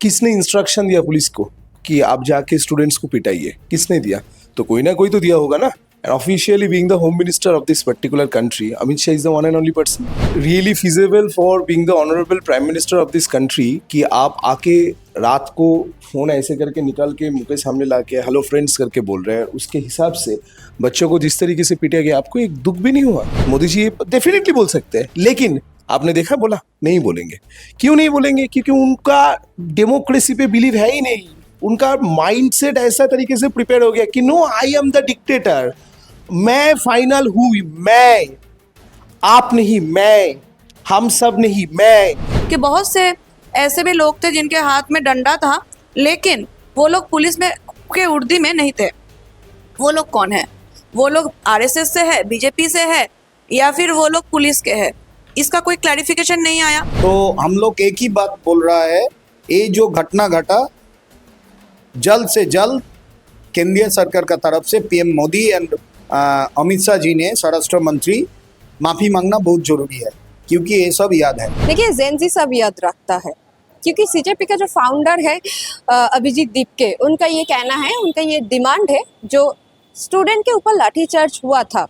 किसने इंस्ट्रक्शन दिया पुलिस को कि आप जाके स्टूडेंट्स को पिटाइए? किसने दिया? तो कोई ना कोई तो दिया होगा ना. And officially being the home minister of this particular country, Amit Shah is the one and only person really feasible for being the honorable prime minister of this country कि आप आके रात को फोन ऐसे करके निकाल के मुंह के सामने ला के हेलो फ्रेंड्स करके बोल रहे हैं. उसके हिसाब से बच्चों को जिस तरीके से पीटा गया, आपको एक दुख भी नहीं हुआ? मोदी जी डेफिनेटली बोल सकते हैं, लेकिन आपने देखा बोला नहीं बोलेंगे. क्यों नहीं बोलेंगे? क्योंकि उनका डेमोक्रेसी पे बिलीव है ही नहीं. उनका माइंडसेट ऐसा तरीके से प्रिपेयर हो गया कि no, I am the dictator, मैं फाइनल हूं, मैं, आप नहीं, मैं, हम सब नहीं, मैं. कि बहुत से ऐसे भी लोग थे जिनके हाथ में डंडा था, लेकिन वो लोग पुलिस में के वर्दी में नहीं थे. वो लोग कौन है? वो लोग आरएसएस से है, बीजेपी से है, या फिर वो लोग पुलिस के है? इसका कोई क्लैरिफिकेशन नहीं आया. तो हम लोग एक ही बात बोल रहा है, ये जो घटना घटा जल्द से जल्द केंद्रीय सरकार का तरफ से पीएम मोदी एंड अमित शाह जी ने, स्वराष्ट्र मंत्री, माफी मांगना बहुत जरूरी है, क्योंकि ये सब याद है. देखिए, जेनजी सब याद रखता है, क्योंकि सीजेपी का जो फाउंडर है अभिजीत दीपके, उनका ये कहना है, उनका ये डिमांड है, जो स्टूडेंट के ऊपर लाठीचार्ज हुआ था,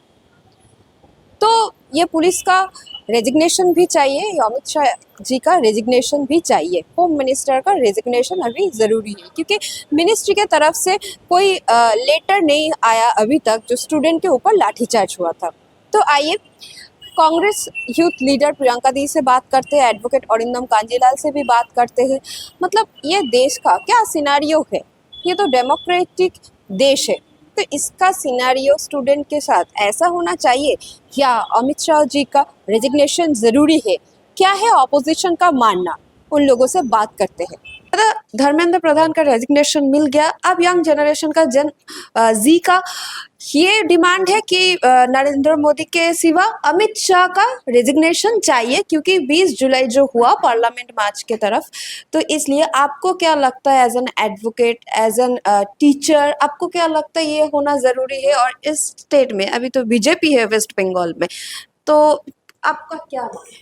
तो ये पुलिस का रेजिग्नेशन भी चाहिए, अमित शाह जी का रेजिग्नेशन भी चाहिए, होम मिनिस्टर का रेजिग्नेशन अभी ज़रूरी है, क्योंकि मिनिस्ट्री के तरफ से कोई लेटर नहीं आया अभी तक जो स्टूडेंट के ऊपर लाठीचार्ज हुआ था. तो आइए कांग्रेस यूथ लीडर प्रियंका दी से बात करते हैं, एडवोकेट अरिंदम कांजीलाल से भी बात करते हैं. मतलब ये देश का क्या सिनारियो है? ये तो डेमोक्रेटिक देश है, तो इसका सिनारियो स्टूडेंट के साथ ऐसा होना चाहिए या अमित शाह जी का रेजिग्नेशन ज़रूरी है? क्या है ऑपोजिशन का मानना? उन लोगों से बात करते हैं. धर्मेंद्र प्रधान का रेजिग्नेशन मिल गया. अब यंग जनरेशन का जी का ये डिमांड है कि नरेंद्र मोदी के सिवा अमित शाह का रेजिग्नेशन चाहिए, क्योंकि 20 जुलाई जो हुआ पार्लियामेंट मार्च के तरफ. तो इसलिए आपको क्या लगता है, as an advocate, as an teacher, आपको क्या लगता है ये होना ज़रूरी है? और इस स्टेट में अभी तो बीजेपी है वेस्ट बंगाल में, तो आपका क्या है?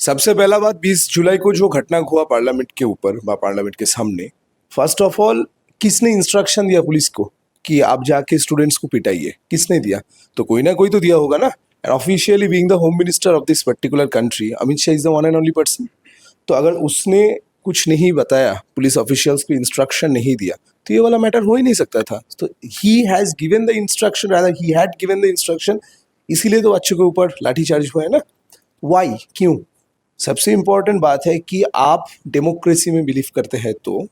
सबसे पहला बात, 20 जुलाई को जो घटना हुआ पार्लियामेंट के ऊपर, पार्लियामेंट के सामने, फर्स्ट ऑफ ऑल किसने इंस्ट्रक्शन दिया पुलिस को कि आप जाके स्टूडेंट्स को पिटाइए? किसने दिया? तो कोई ना कोई तो दिया होगा ना. And officially being the home minister of this particular country, Amit Shah is the one and only person. तो अगर उसने कुछ नहीं बताया, पुलिस ऑफिशियल्स को इंस्ट्रक्शन नहीं दिया, तो ये वाला मैटर हो ही नहीं सकता था. तो he has given the instruction, rather he had given the instruction, इसीलिए तो बच्चों के ऊपर लाठीचार्ज हुआ है ना. वाई? क्यों? सबसे इंपॉर्टेंट बात है कि आप डेमोक्रेसी में बिलीव करते हैं, तो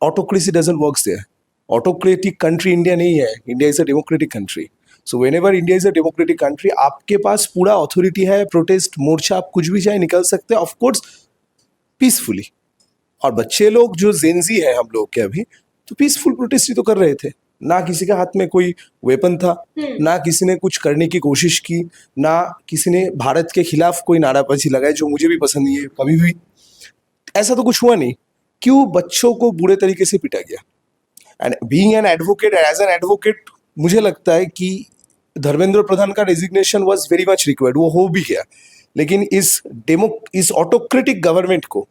autocracy doesn't works there. Autocratic country India नहीं है. India is a democratic country. So whenever India is a democratic country, आपके पास पूरा अथॉरिटी है, प्रोटेस्ट, मोर्चा, आप कुछ भी चाहे निकल सकते हैं, ऑफ कोर्स पीसफुली. और बच्चे लोग जो जेनजी है हम लोग के, अभी तो पीसफुल प्रोटेस्ट ही तो कर रहे थे ना. किसी के हाथ में कोई वेपन था ना, किसी ने कुछ करने की कोशिश की ना, किसी ने भारत के खिलाफ कोई नाराबाजी लगाई, जो मुझे भी पसंद नहीं है कभी भी. ऐसा तो कुछ हुआ नहीं. क्यों बच्चों को बुरे तरीके से पीटा गया? And being an advocate, as an advocate, मुझे लगता है कि धर्मेंद्र प्रधान का resignation was very much required. वो हो भी गया, लेकिन इस ऑटोक्रेटिक गवर्नमेंट को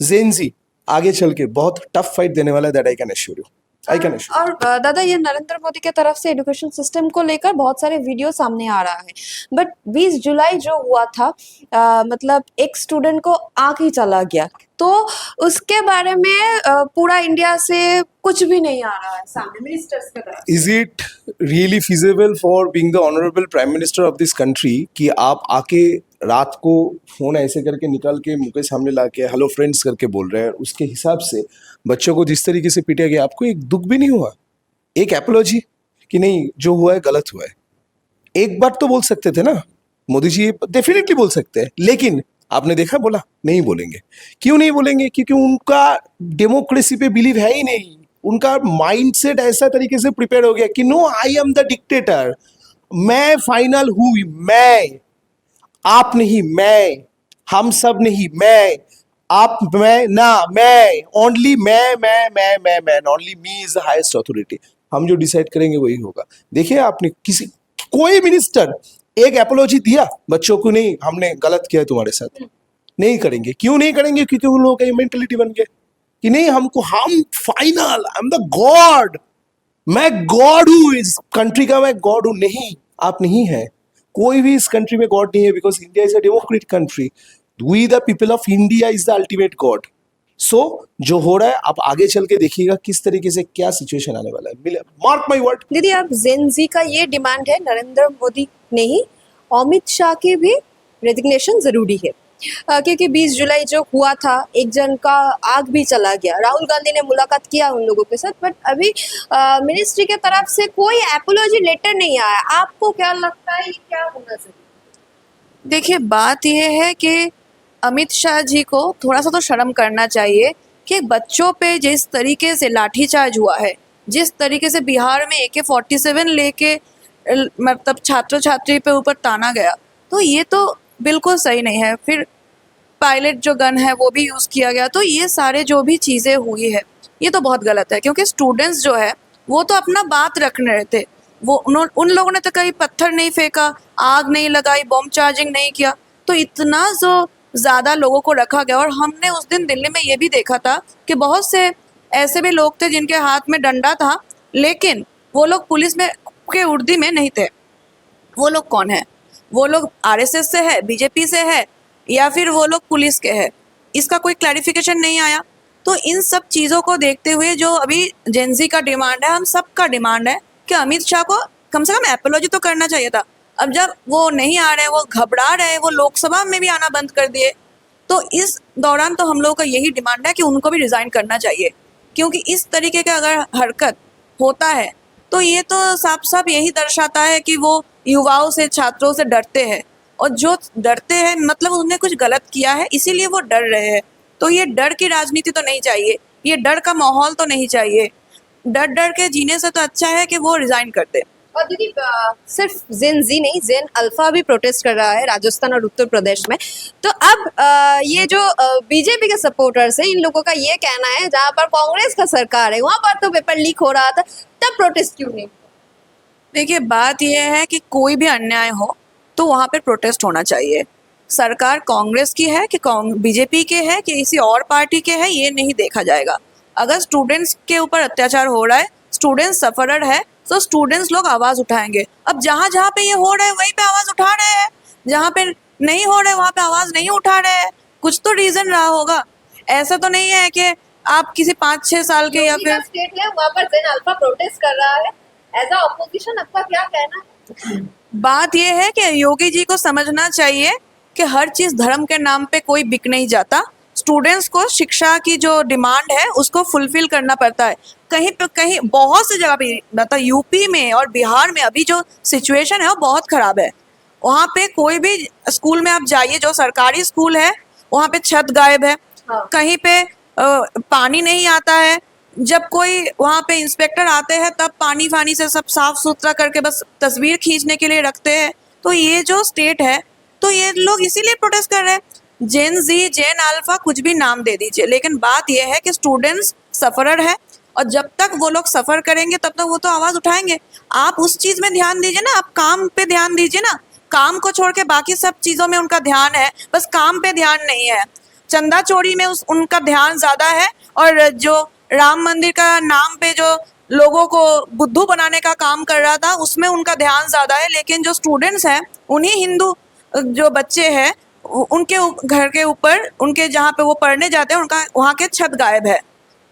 जेनजी आगे चल के बहुत टफ फाइट देने वाला है. That I can assure you. और दादा, ये नरेंद्र मोदी के तरफ से एजुकेशन सिस्टम को लेकर बहुत सारे वीडियो सामने आ रहा है, बट 20 जुलाई जो हुआ था, मतलब एक स्टूडेंट को आंख ही चला गया, तो उसके बारे में पूरा इंडिया से कुछ भी नहीं आ रहा है सामने मिनिस्टर्स के तरफ. Is it really feasible for being the honourable prime minister of this country कि आप आके रात को फोन ऐसे करके निकाल के मुंह के सामने ला के हेलो फ्रेंड्स करके बोल रहे हैं? उसके हिसाब से बच्चों को जिस तरीके से पीटा गया, आपको एक दुख भी नहीं हुआ? एक एपोलॉजी कि नहीं, जो हुआ है गलत हुआ है, एक बात तो बोल सकते थे ना. मोदी जी डेफिनेटली बोल सकते हैं, लेकिन आपने देखा बोला नहीं बोलेंगे. क्यों नहीं बोलेंगे? क्योंकि उनका डेमोक्रेसी पे बिलीव है ही नहीं. उनका माइंडसेट ऐसा तरीके से प्रिपेयर हो गया कि no, I am the dictator, मैं फाइनल हूं, मैं, आप नहीं, मैं, हम सब नहीं, मैं, आप, मैं ना, मैं, ओनली मैं, only me is the highest authority. हम जो डिसाइड करेंगे वही होगा. देखिए, आपने किसी कोई मिनिस्टर एक एपोलॉजी दिया बच्चों को? नहीं, हमने गलत किया है तुम्हारे साथ. नहीं करेंगे. क्यों नहीं करेंगे? क्योंकि उन लोगों का ये मेंटलिटी बन गया कि नहीं हमको हम final, I am the God, मैं गॉड हूं इस कंट्री का, मैं गॉड हूं। नहीं, आप नहीं है, कोई भी इस कंट्री में गॉड नहीं है, because India is a democratic country. We the people of India is the ultimate god. So जो हो रहा है आप आगे चल के देखिएगा किस तरीके से क्या सिचुएशन आने वाला है, मार्क माई वर्ड। दीदी, अब जेन जी का ये डिमांड है, नरेंद्र मोदी नहीं, अमित शाह की भी रेजिग्नेशन जरूरी है। क्योंकि 20 जुलाई जो हुआ था, एक जन का आग भी चला गया। राहुल गांधी ने मुलाकात किया उन लोगों के साथ, बट अभी मिनिस्ट्री के तरफ से कोई एपोलॉजी लेटर नहीं आया। आपको क्या लगता है, ये क्या होना चाहिए? देखिए, बात यह है कि अमित शाह जी को थोड़ा सा तो शर्म करना चाहिए कि बच्चों पे जिस तरीके से लाठीचार्ज हुआ है, जिस तरीके से बिहार में AK-47 लेके मतलब छात्र छात्री पे ऊपर ताना गया, तो ये तो बिल्कुल सही नहीं है। फिर पायलट जो गन है वो भी यूज़ किया गया, तो ये सारे जो भी चीज़ें हुई है ये तो बहुत गलत है। क्योंकि स्टूडेंट्स जो है वो तो अपना बात रखने रहे थे, वो उन लोगों ने तो कहीं पत्थर नहीं फेंका, आग नहीं लगाई, बॉम्ब चार्जिंग नहीं किया, तो इतना जो ज़्यादा लोगों को रखा गया। और हमने उस दिन दिल्ली में ये भी देखा था कि बहुत से ऐसे भी लोग थे जिनके हाथ में डंडा था, लेकिन वो लोग पुलिस में के वर्दी में नहीं थे। वो लोग कौन है? वो लोग RSS से है, BJP से है, या फिर वो लोग पुलिस के हैं? इसका कोई क्लैरिफिकेशन नहीं आया। तो इन सब चीज़ों को देखते हुए जो अभी जेनजी का डिमांड है, हम सब का डिमांड है कि अमित शाह को कम से कम एपोलॉजी तो करना चाहिए था। अब जब वो नहीं आ रहे, वो घबरा रहे, वो लोकसभा में भी आना बंद कर दिए, तो इस दौरान तो हम लोगों का यही डिमांड है कि उनको भी रिज़ाइन करना चाहिए। क्योंकि इस तरीके का अगर हरकत होता है तो ये तो साफ साफ यही दर्शाता है कि वो युवाओं से, छात्रों से डरते हैं, और जो डरते हैं मतलब उन्होंने कुछ गलत किया है, इसीलिए वो डर रहे हैं। तो ये डर की राजनीति तो नहीं चाहिए, ये डर का माहौल तो नहीं चाहिए। डर डर के जीने से तो अच्छा है कि वो रिजाइन कर दे। और दीदी, सिर्फ जेन जी नहीं, जेन अल्फा भी प्रोटेस्ट कर रहा है राजस्थान और उत्तर प्रदेश में। तो अब ये जो बीजेपी के सपोर्टर्स है, इन लोगों का ये कहना है जहां पर कांग्रेस का सरकार है वहां पर तो पेपर लीक हो रहा था, तब प्रोटेस्ट क्यों नहीं? देखिए, बात यह है कि कोई भी अन्याय हो तो वहाँ पे प्रोटेस्ट होना चाहिए। सरकार कांग्रेस की है कि BJP के है कि किसी और पार्टी के है, ये नहीं देखा जाएगा। अगर स्टूडेंट्स के ऊपर अत्याचार हो रहा है, स्टूडेंट्स सफरर है, तो स्टूडेंट्स लोग आवाज़ उठाएंगे। अब जहाँ जहाँ पे ये हो रहा है वहीं पे आवाज़ उठा रहे हैं, जहाँ पे नहीं हो रहा है वहाँ पे आवाज़ नहीं उठा रहे हैं। कुछ तो रीज़न रहा होगा। ऐसा तो नहीं है कि आप किसी 5-6 साल के या फिर स्टेट है वहां पर जेन अल्फा प्रोटेस्ट कर रहा है, एज अ ऑपोजिशन आपका क्या कहना है? बात यह है कि योगी जी को समझना चाहिए कि हर चीज़ धर्म के नाम पे कोई बिक नहीं जाता। स्टूडेंट्स को शिक्षा की जो डिमांड है उसको फुलफिल करना पड़ता है। कहीं पे कहीं बहुत सी जगह पे, मतलब यूपी में और बिहार में अभी जो सिचुएशन है वो बहुत ख़राब है। वहाँ पे कोई भी स्कूल में आप जाइए, जो सरकारी स्कूल है वहाँ पे छत गायब है, हाँ। कहीं पे पानी नहीं आता है। जब कोई वहाँ पे इंस्पेक्टर आते हैं तब पानी फानी से सब साफ सुथरा करके बस तस्वीर खींचने के लिए रखते हैं। तो ये जो स्टेट है, तो ये लोग इसीलिए प्रोटेस्ट कर रहे हैं। जेन जी, जेन अल्फा, कुछ भी नाम दे दीजिए, लेकिन बात यह है कि स्टूडेंट्स सफरर है, और जब तक वो लोग सफ़र करेंगे तब तक वो तो आवाज़ उठाएंगे। आप उस चीज़ में ध्यान दीजिए ना, आप काम पे ध्यान दीजिए ना। काम को छोड़ के बाकी सब चीज़ों में उनका ध्यान है, बस काम पे ध्यान नहीं है। चंदा चोरी में उनका ध्यान ज़्यादा है, और जो राम मंदिर का नाम पे जो लोगों को बुद्धू बनाने का काम कर रहा था उसमें उनका ध्यान ज़्यादा है। लेकिन जो स्टूडेंट्स हैं, उन्हीं हिंदू जो बच्चे हैं, उनके घर के ऊपर, उनके जहाँ पे वो पढ़ने जाते हैं, उनका वहाँ के छत गायब है।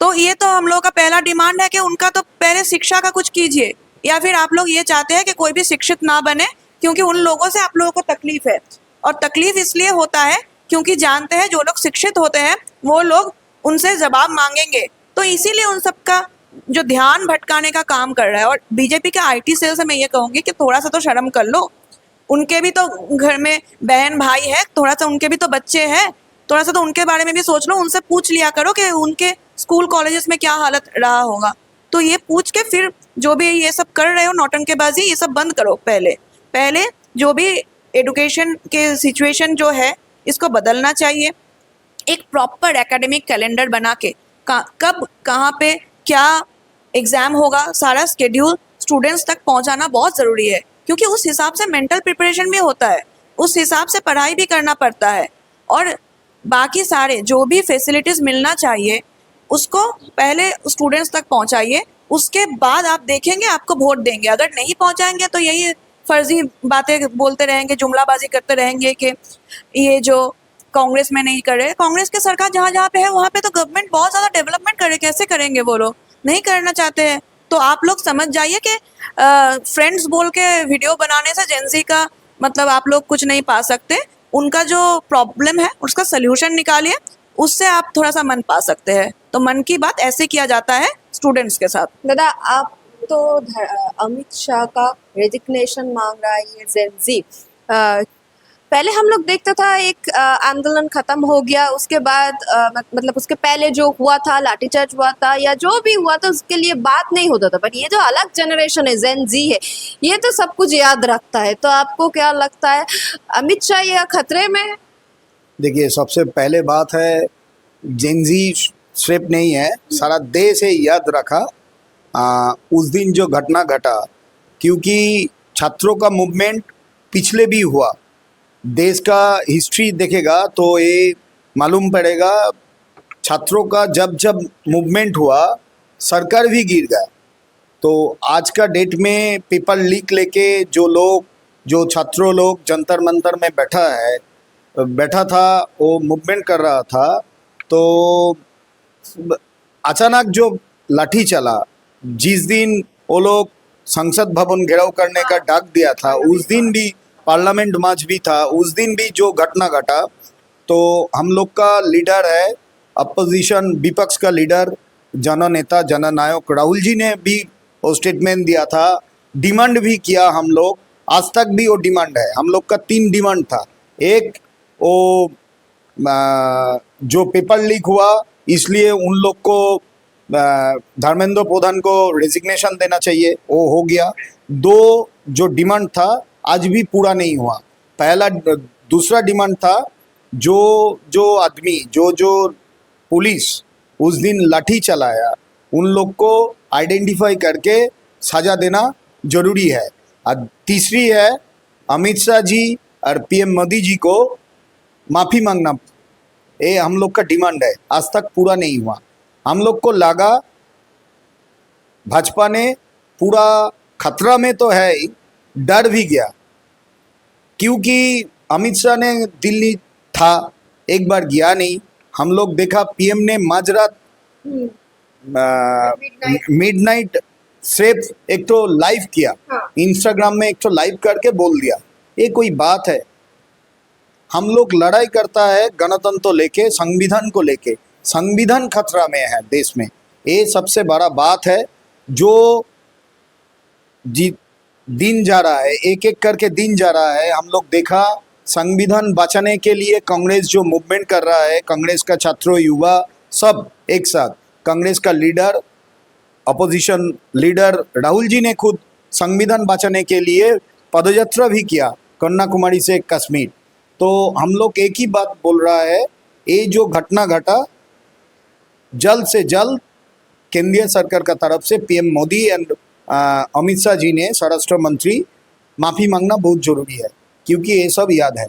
तो ये तो हम लोगों का पहला डिमांड है कि उनका तो पहले शिक्षा का कुछ कीजिए। या फिर आप लोग ये चाहते हैं कि कोई भी शिक्षित ना बने, क्योंकि उन लोगों से आप लोगों को तकलीफ है, और तकलीफ इसलिए होता है क्योंकि जानते हैं जो लोग शिक्षित होते हैं वो लोग उनसे जवाब मांगेंगे, तो इसीलिए उन सबका जो ध्यान भटकाने का काम कर रहा है। और बीजेपी के IT सेल से मैं ये कहूँगी कि थोड़ा सा तो शर्म कर लो। उनके भी तो घर में बहन भाई है, थोड़ा सा उनके भी तो बच्चे हैं, थोड़ा सा तो उनके बारे में भी सोच लो। उनसे पूछ लिया करो कि उनके स्कूल कॉलेजेस में क्या हालत रहा होगा। तो ये पूछ के फिर जो भी ये सब कर रहे हो नौटंकीबाजी, ये सब बंद करो। पहले जो भी एडुकेशन के सिचुएशन जो है इसको बदलना चाहिए। एक प्रॉपर एकेडमिक कैलेंडर बना के कब कहाँ पे क्या एग्ज़ाम होगा, सारा स्केड्यूल स्टूडेंट्स तक पहुँचाना बहुत ज़रूरी है, क्योंकि उस हिसाब से मेंटल प्रिपरेशन भी होता है, उस हिसाब से पढ़ाई भी करना पड़ता है। और बाकी सारे जो भी फैसिलिटीज़ मिलना चाहिए उसको पहले स्टूडेंट्स तक पहुंचाइए, उसके बाद आप देखेंगे, आपको वोट देंगे। अगर नहीं पहुंचाएंगे तो यही फर्जी बातें बोलते रहेंगे, जुमलाबाजी करते रहेंगे कि ये जो कांग्रेस में नहीं कर रहे। कांग्रेस के सरकार जहाँ जहाँ पे है वहाँ पे तो गवर्नमेंट बहुत ज़्यादा डेवलपमेंट करे, कैसे करेंगे वो लोग? नहीं करना चाहते हैं। तो आप लोग समझ जाइए कि फ्रेंड्स बोल के वीडियो बनाने से जेंजी का मतलब आप लोग कुछ नहीं पा सकते। उनका जो प्रॉब्लम है उसका सोल्यूशन निकालिए, उससे आप थोड़ा सा मन पा सकते हैं। तो मन की बात ऐसे किया जाता है स्टूडेंट्स के साथ। दादा, आप तो अमित शाह का रेजिग्नेशन मांग रहा है ये जेंजी। पहले हम लोग देखता था एक आंदोलन खत्म हो गया, उसके बाद मतलब उसके पहले जो हुआ था, लाठीचार्ज हुआ था या जो भी हुआ था, उसके लिए बात नहीं होता था। पर ये जो अलग जनरेशन है, जेन जी है, ये तो सब कुछ याद रखता है। तो आपको क्या लगता है, अमित शाह ये खतरे में है? देखिए, सबसे पहले बात है, जेनजी सिर्फ नहीं है, सारा देश है याद रखा उस दिन जो घटना घटा। क्योंकि छात्रों का मूवमेंट पिछले भी हुआ, देश का हिस्ट्री देखेगा तो ये मालूम पड़ेगा, छात्रों का जब जब मूवमेंट हुआ सरकार भी गिर गया। तो आज का डेट में पेपर लीक लेके जो छात्रों लोग जंतर मंतर में बैठा था, वो मूवमेंट कर रहा था, तो अचानक जो लाठी चला, जिस दिन वो लोग संसद भवन घेराव करने का डाक दिया था, उस दिन भी पार्लियामेंट मार्च भी था, उस दिन भी जो घटना घटा, तो हम लोग का लीडर है अपोजिशन, विपक्ष का लीडर, जननेता जननायक राहुल जी ने भी वो स्टेटमेंट दिया था, डिमांड भी किया हम लोग। आज तक भी वो डिमांड है। हम लोग का 3 डिमांड था। एक, वो जो पेपर लीक हुआ इसलिए उन लोग को धर्मेंद्र प्रधान को रेजिग्नेशन देना चाहिए, वो हो गया। 2 जो डिमांड था आज भी पूरा नहीं हुआ। दूसरा डिमांड था, जो आदमी जो पुलिस उस दिन लाठी चलाया, उन लोग को आइडेंटिफाई करके सजा देना जरूरी है। और तीसरी है, अमित शाह जी और पीएम मोदी जी को माफ़ी मांगना। ये हम लोग का डिमांड है, आज तक पूरा नहीं हुआ। हम लोग को लगा भाजपा ने पूरा खतरा में तो है ही, डर भी गया। क्योंकि अमित शाह ने दिल्ली था, एक बार गया नहीं। हम लोग देखा पीएम ने माजरात मिडनाइट सिर्फ एक तो लाइव किया, इंस्टाग्राम में एक तो लाइव करके बोल दिया। ये कोई बात है? हम लोग लड़ाई करता है गणतंत्र को लेके, संविधान को लेके। संविधान खतरा में है देश में, ये सबसे बड़ा बात है। जो दिन जा रहा है, एक एक करके दिन जा रहा है। हम लोग देखा संविधान बचाने के लिए कांग्रेस जो मूवमेंट कर रहा है, कांग्रेस का छात्रों, युवा सब एक साथ, कांग्रेस का leader, opposition leader Rahul ji ने खुद संविधान बचाने के लिए पदयात्रा भी किया, कन्याकुमारी से कश्मीर। तो हम लोग एक ही बात बोल रहा है, ये जो घटना घटा, जल्द से जल्द केंद्रीय सरकार का तरफ से पीएम मोदी एंड अमित शाह जी ने, स्वराष्ट्र मंत्री, माफ़ी मांगना बहुत जरूरी है, क्योंकि ये सब याद है।